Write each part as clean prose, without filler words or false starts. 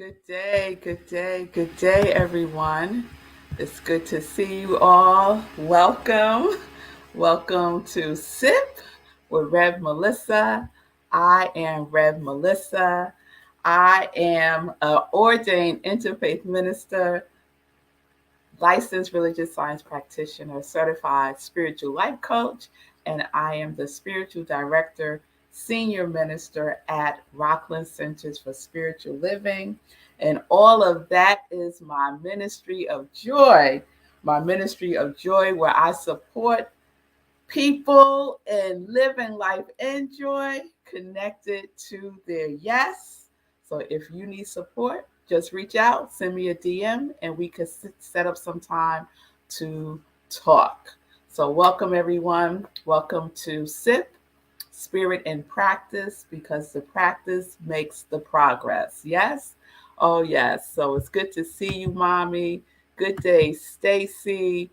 Good day, everyone. It's good to see you all. Welcome to SIP with Rev Melissa. I am Rev Melissa. I am an ordained interfaith minister, licensed religious science practitioner, certified spiritual life coach, and I am the spiritual director, senior minister at Rockland Centers for Spiritual Living. And all of that is my ministry of joy, where I support people in living life in joy, connected to their yes. So if you need support, just reach out, send me a DM, and we can set up some time to talk. So welcome everyone. Welcome to SIP, Spirit in Practice, because the practice makes the progress. Yes? Oh yes. So it's good to see you, mommy. Good day, Stacy.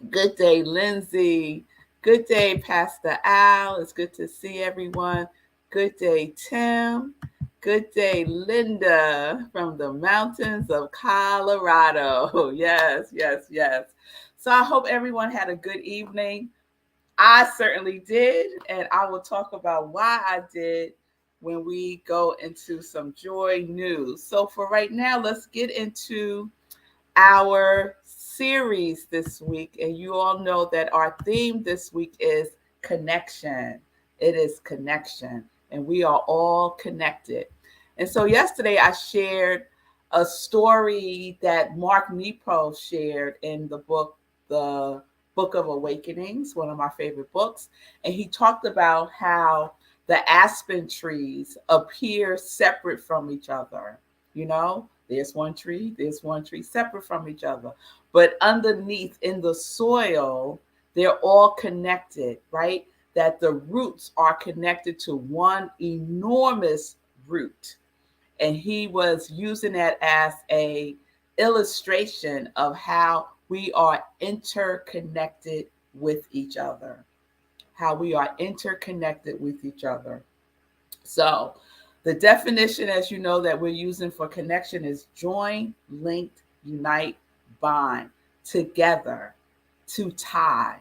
Good day, Lindsay. Good day, Pastor Al. It's good to see everyone. Good day, Tim. Good day, Linda from the mountains of Colorado. Yes. So I hope everyone had a good evening. I certainly did, and I will talk about why I did when we go into some joy news. So for right now, let's get into our series this week. And you all know that our theme this week is connection. It is connection, and we are all connected. And so yesterday I shared a story that Mark Nepo shared in The Book of Awakenings, one of my favorite books. And he talked about how the aspen trees appear separate from each other. There's one tree separate from each other. But underneath in the soil, they're all connected, right? That the roots are connected to one enormous root. And he was using that as a illustration of how we are interconnected with each other. How we are interconnected with each other. So, the definition, as you know, that we're using for connection is join, linked, unite, bind, together, to tie.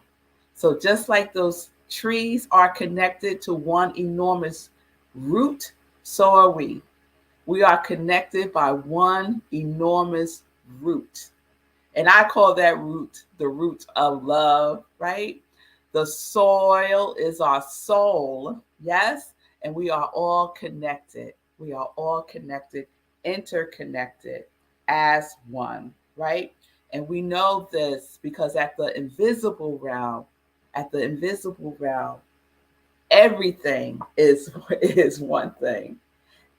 So, just like those trees are connected to one enormous root, so are we. We are connected by one enormous root. And I call that root the root of love, right? The soil is our soul, yes? And we are all connected. We are all connected, interconnected as one, right? And we know this because at the invisible realm, everything is one thing.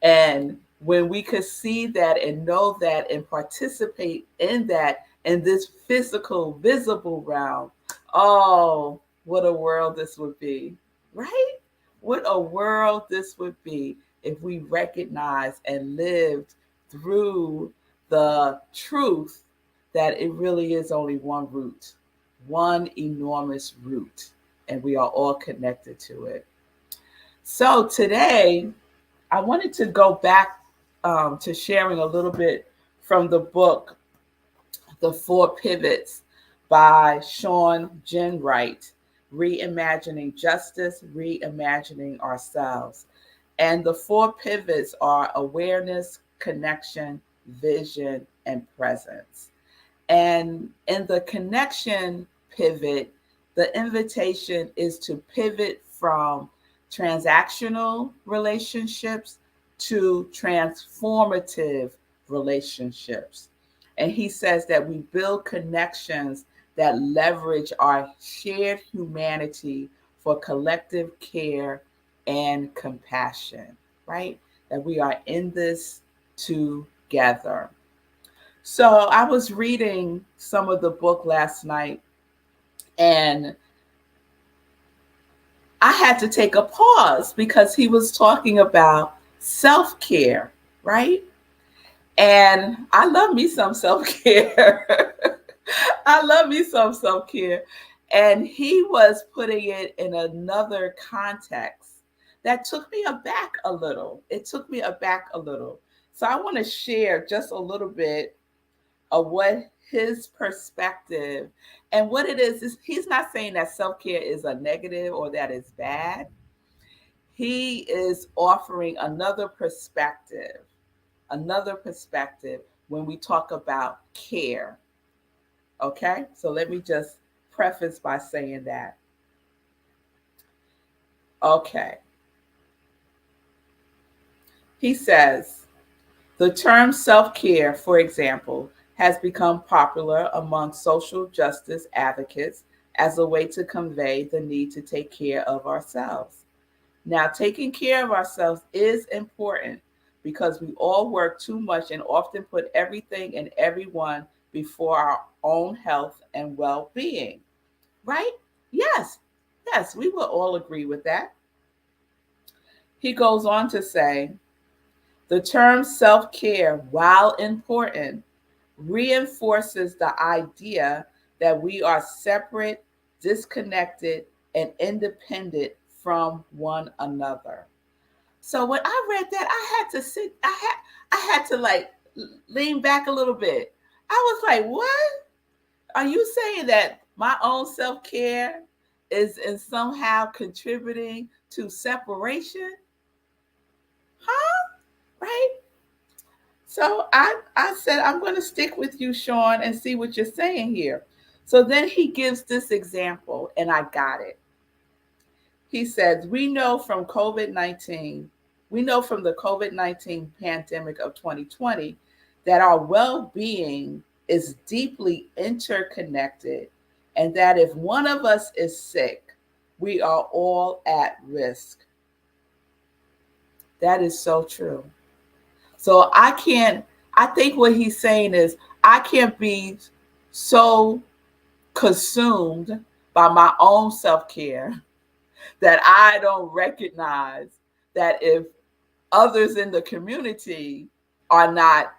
And when we could see that and know that and participate in that in this physical, visible realm, oh, what a world this would be, right? What a world this would be if we recognized and lived through the truth that it really is only one root, one enormous root, and we are all connected to it. So today, I wanted to go back to sharing a little bit from the book, The Four Pivots by Sean Wright, Reimagining Justice, Reimagining Ourselves. And the four pivots are awareness, connection, vision, and presence. And in the connection pivot, the invitation is to pivot from transactional relationships to transformative relationships. And he says that we build connections that leverage our shared humanity for collective care and compassion, right? That we are in this together. So I was reading some of the book last night, and I had to take a pause because he was talking about self care, right? And I love me some self care. I love me some self care. And he was putting it in another context that took me aback a little. It took me aback a little. So I want to share just a little bit of what his perspective and what it is he's not saying that self-care is a negative or that it's bad. He is offering another perspective when we talk about care. Okay, so let me just preface by saying that. Okay, he says the term self care, for example, has become popular among social justice advocates as a way to convey the need to take care of ourselves. Now, taking care of ourselves is important because we all work too much and often put everything and everyone before our own health and well being, right? Yes, yes, we will all agree with that. He goes on to say the term self care, while important, reinforces the idea that we are separate, disconnected, and independent from one another. So when I read that, I had to like lean back a little bit. I was like, what? Are you saying that my own self-care is in somehow contributing to separation? Huh? Right? So I said, I'm going to stick with you, Sean, and see what you're saying here. So then he gives this example, and I got it. He says, we know from the COVID-19 pandemic of 2020 that our well being is deeply interconnected, and that if one of us is sick, we are all at risk. That is so true. So I think what he's saying is, I can't be so consumed by my own self care that I don't recognize that if others in the community are not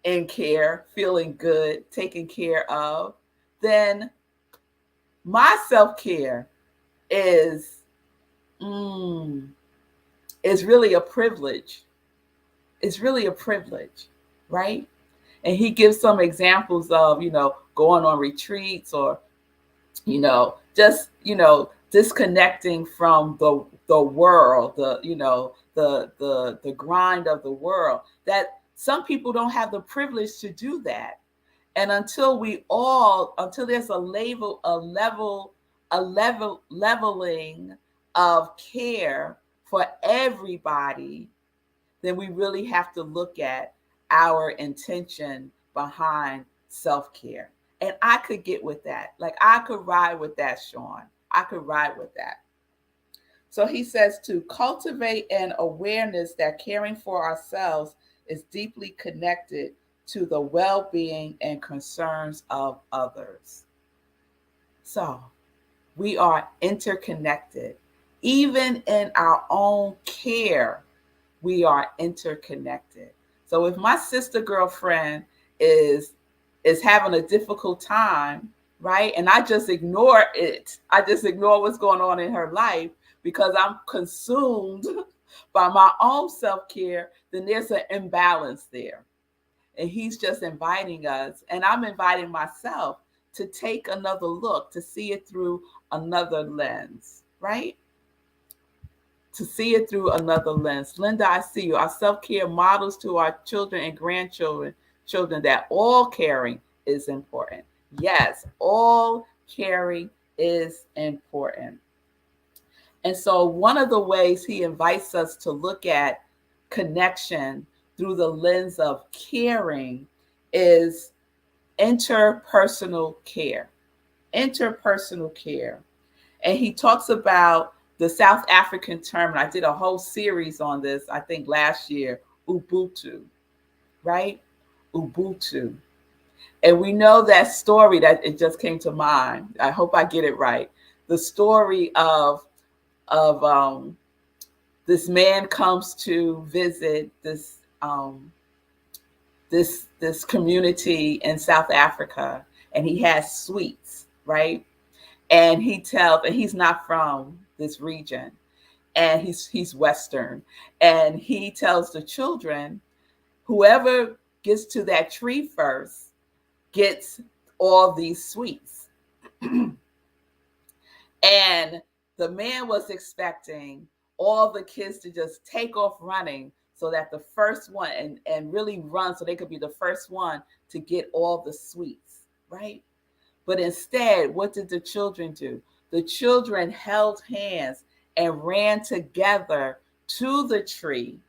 in care, feeling good, taken care of, then my self care is mm, is really a privilege. It's really a privilege, right? And he gives some examples of going on retreats or just disconnecting from the world, the grind of the world, that some people don't have the privilege to do that. And until there's a leveling of care for everybody, then we really have to look at our intention behind self-care. And I could get with that. Like, I could ride with that, Sean. I could ride with that. So he says to cultivate an awareness that caring for ourselves is deeply connected to the well-being and concerns of others. So we are interconnected. Even in our own care, we are interconnected. So if my sister girlfriend is having a difficult time, right? And I just ignore it. I just ignore what's going on in her life because I'm consumed by my own self-care, then there's an imbalance there. And he's just inviting us, and I'm inviting myself to take another look, to see it through another lens, right? To see it through another lens. Linda, I see you. Our self-care models to our children and grandchildren that all caring is important. Yes, all caring is important. And so one of the ways he invites us to look at connection through the lens of caring is interpersonal care. Interpersonal care. And he talks about the South African term, and I did a whole series on this, I think last year, Ubuntu, right? Ubuntu. And we know that story that it just came to mind. I hope I get it right. The story of this man comes to visit this community in South Africa, and he has sweets, right? And he's not from this region, and he's Western, and he tells the children Whoever gets to that tree first gets all these sweets. And the man was expecting all the kids to just take off running so that the first one and really run so they could be the first one to get all the sweets, right? But instead, what did the children do? The children held hands and ran together to the tree.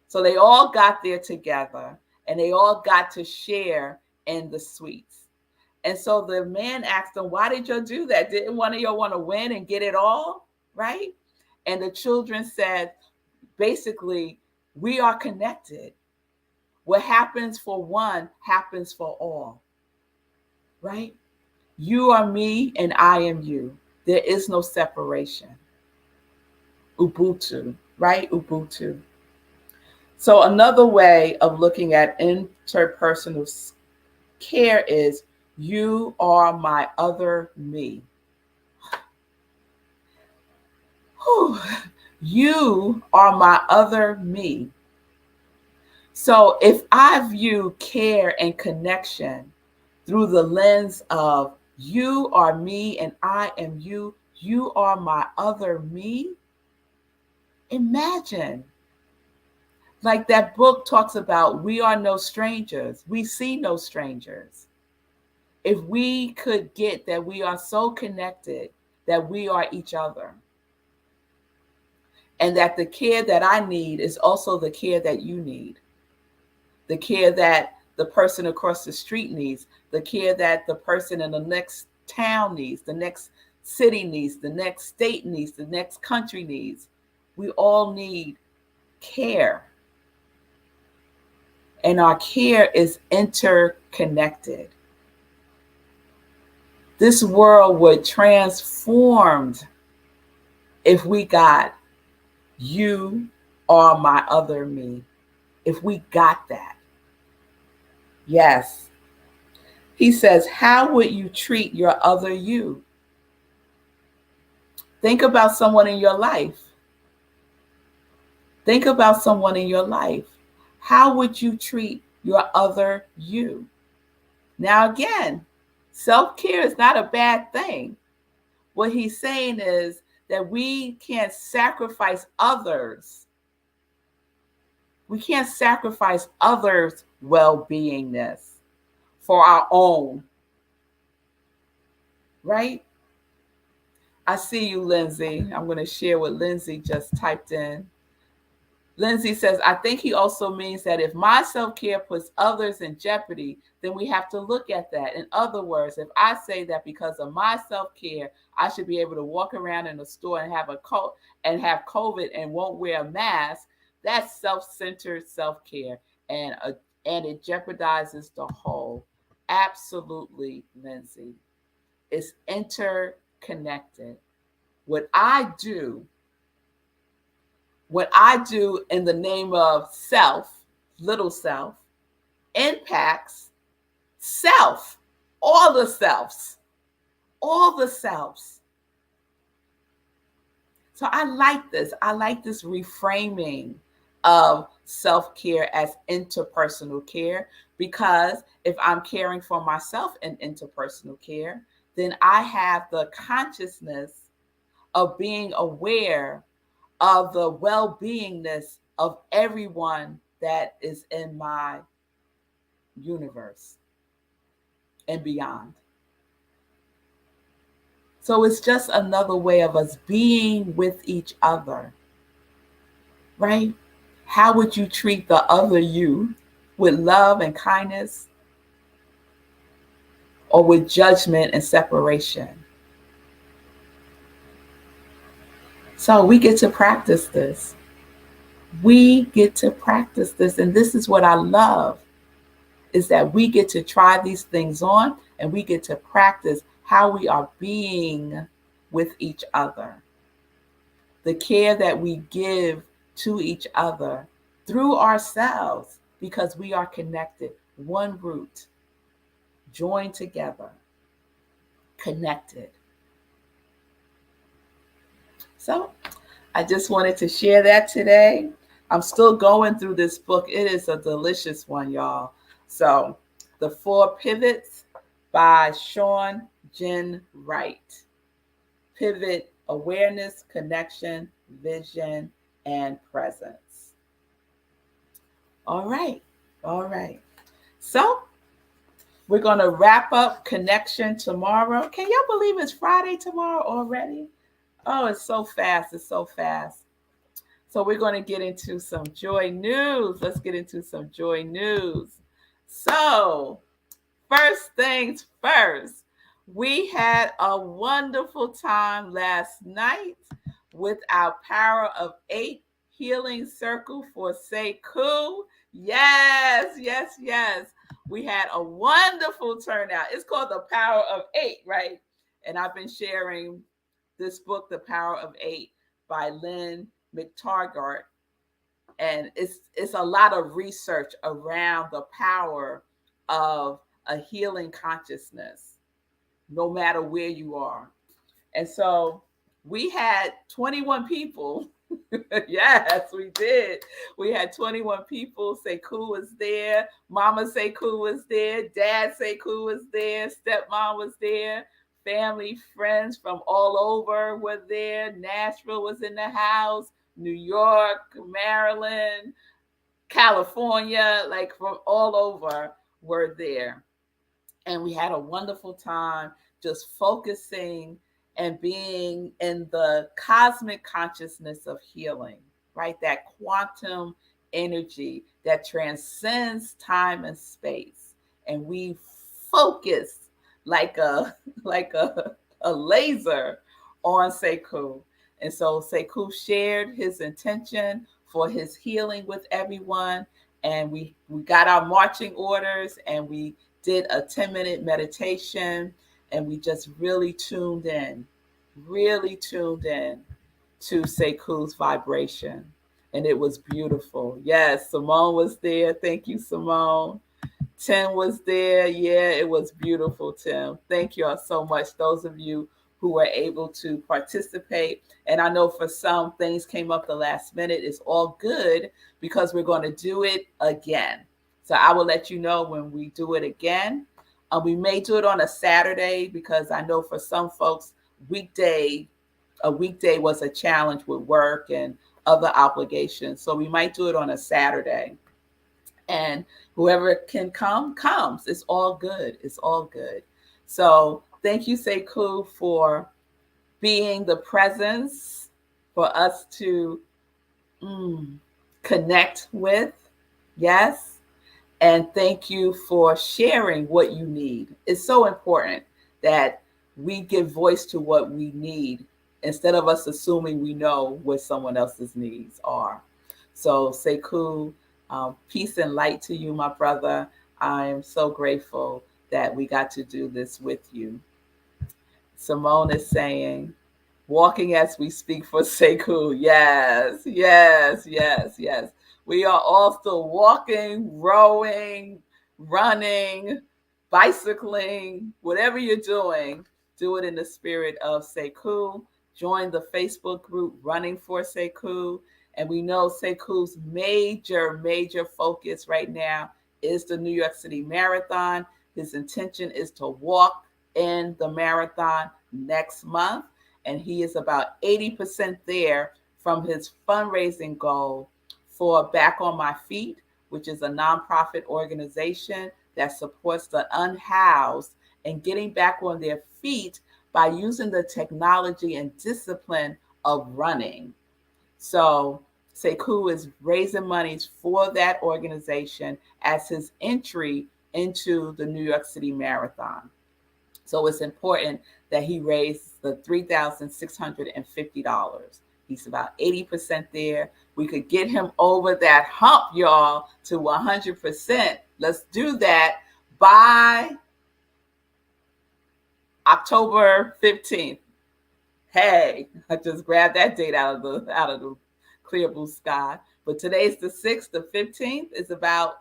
So they all got there together and they all got to share in the sweets. And so the man asked them, why did you do that? Didn't one of y'all want to win and get it all? Right? And the children said, basically, we are connected. What happens for one happens for all. Right? You are me and I am you. There is no separation. Ubuntu, right? Ubuntu. So another way of looking at interpersonal care is you are my other me. Whew. You are my other me. So if I view care and connection through the lens of you are me and I am you, you are my other me, imagine. Like that book talks about, we are no strangers. We see no strangers. If we could get that we are so connected that we are each other, and that the care that I need is also the care that you need, the care that the person across the street needs, the care that the person in the next town needs, the next city needs, the next state needs, the next country needs. We all need care. And our care is interconnected. This world would transform if we got you are my other me. If we got that. Yes. He says, how would you treat your other you? Think about someone in your life. Think about someone in your life. How would you treat your other you? Now, again, self-care is not a bad thing. What he's saying is that we can't sacrifice others. We can't sacrifice others' well-beingness for our own. Right? I see you, Lindsay. I'm going to share what Lindsay just typed in. Lindsay says, I think he also means that if my self-care puts others in jeopardy, then we have to look at that. In other words, if I say that because of my self-care, I should be able to walk around in a store and have COVID and won't wear a mask, that's self-centered self-care, and it jeopardizes the whole. Absolutely, Lindsay. It's interconnected. What I do in the name of self, little self, impacts self, all the selves. So I like this. I like this reframing of self-care as interpersonal care, because if I'm caring for myself in interpersonal care, then I have the consciousness of being aware of the well-beingness of everyone that is in my universe and beyond. So it's just another way of us being with each other, right? How would you treat the other you? With love and kindness, or with judgment and separation? So we get to practice this. We get to practice this. And this is what I love, is that we get to try these things on and we get to practice how we are being with each other. The care that we give to each other through ourselves, because we are connected. One root, joined together, connected. So I just wanted to share that today. I'm still going through this book. It is a delicious one, y'all. So, The Four Pivots by Sean Jen Wright. Pivot: awareness, connection, vision, and presence. All right. All right. So, we're going to wrap up connection tomorrow. Can y'all believe it's Friday tomorrow already? Oh, it's so fast. It's so fast. So we're going to get into some joy news. Let's get into some joy news. So, first things first, we had a wonderful time last night with our Power of Eight Healing Circle for Sekou. Yes, yes, yes. We had a wonderful turnout. It's called The Power of Eight, right? And I've been sharing this book, The Power of Eight, by Lynn McTaggart. And it's a lot of research around the power of a healing consciousness, no matter where you are. And so we had 21 people. Yes, we did. We had 21 people. Sekou was there. Mama Sekou was there. Dad Sekou was there. Stepmom was there. Family, friends from all over were there. Nashville was in the house. New York, Maryland, California, like from all over were there. And we had a wonderful time just focusing and being in the cosmic consciousness of healing, right? That quantum energy that transcends time and space. And we focus like a like a laser on Sekou. And so Sekou shared his intention for his healing with everyone. And we got our marching orders, and we did a 10-minute meditation, and we just really tuned in to Sekou's vibration. And it was beautiful. Yes, Simone was there. Thank you, Simone. Tim was there. Yeah, it was beautiful, Tim. Thank you all so much, those of you who were able to participate. And I know for some, things came up the last minute. It's all good because we're going to do it again. So I will let you know when we do it again. We may do it on a Saturday because I know for some folks, a weekday was a challenge with work and other obligations. So we might do it on a Saturday. And whoever can come comes. It's all good. It's all good. So thank you, Sekou, for being the presence for us to connect with. Yes. And thank you for sharing what you need. It's so important that we give voice to what we need instead of us assuming we know what someone else's needs are. So, Sekou, peace and light to you, my brother. I am so grateful that we got to do this with you. Simone is saying, walking as we speak for Sekou. Yes, yes, yes, yes. We are all still walking, rowing, running, bicycling, whatever you're doing, do it in the spirit of Sekou. Join the Facebook group Running for Sekou. And we know Sekou's major focus right now is the New York City Marathon. His intention is to walk in the marathon next month, and he is about 80% there from his fundraising goal for Back on My Feet, which is a nonprofit organization that supports the unhoused and getting back on their feet by using the technology and discipline of running. So Sekou is raising monies for that organization as his entry into the New York City Marathon. So it's important that he raised the $3,650. He's about 80% there. We could get him over that hump, y'all, to 100%. Let's do that by October 15th. Hey, I just grabbed that date out of the clear blue sky. But today's the 6th. The 15th is about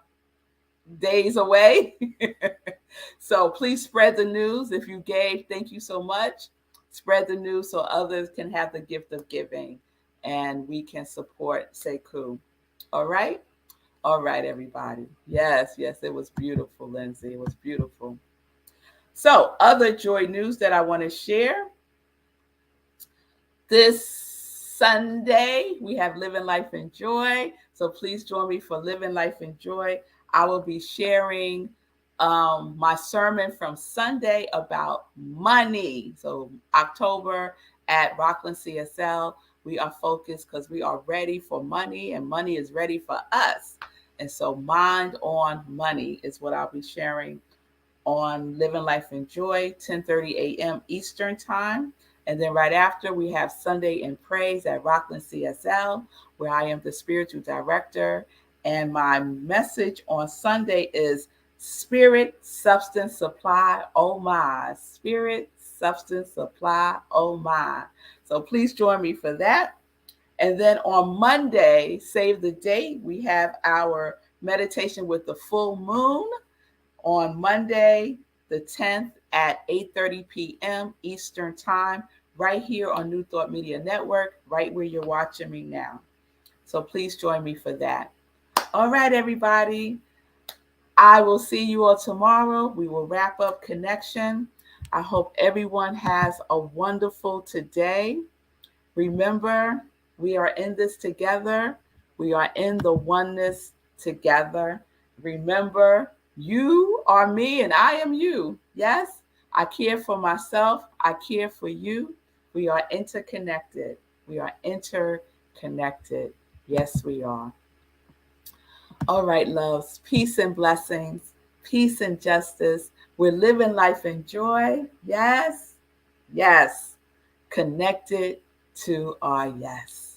days away. So please spread the news. If you gave, thank you so much. Spread the news so others can have the gift of giving and we can support Sekou. All right. All right, everybody. Yes, yes, it was beautiful, Lindsay. It was beautiful. So, other joy news that I want to share this Sunday, we have Living Life in Joy. So, please join me for Living Life in Joy. I will be sharing my sermon from Sunday about money. So, October at Rockland CSL, we are focused because we are ready for money and money is ready for us. And so, mind on money is what I'll be sharing on Living Life in Joy, 10:30 a.m. Eastern Time. And then right after, we have Sunday in Praise at Rockland CSL, where I am the spiritual director. And my message on Sunday is Spirit, Substance, Supply, oh my. Spirit, Substance, Supply, oh my. So please join me for that. And then on Monday, save the date, we have our meditation with the full moon on Monday, the 10th at 8:30 p.m. Eastern Time, right here on New Thought Media Network, right where you're watching me now. So please join me for that. All right, everybody. I will see you all tomorrow. We will wrap up Connection. I hope everyone has a wonderful today. Remember, we are in this together. We are in the oneness together. Remember, you are me and I am you. Yes, I care for myself. I care for you. We are interconnected. We are interconnected. Yes, we are. All right, loves. Peace and blessings. Peace and justice. We're living life in joy. Yes. Yes. Connected to our yes.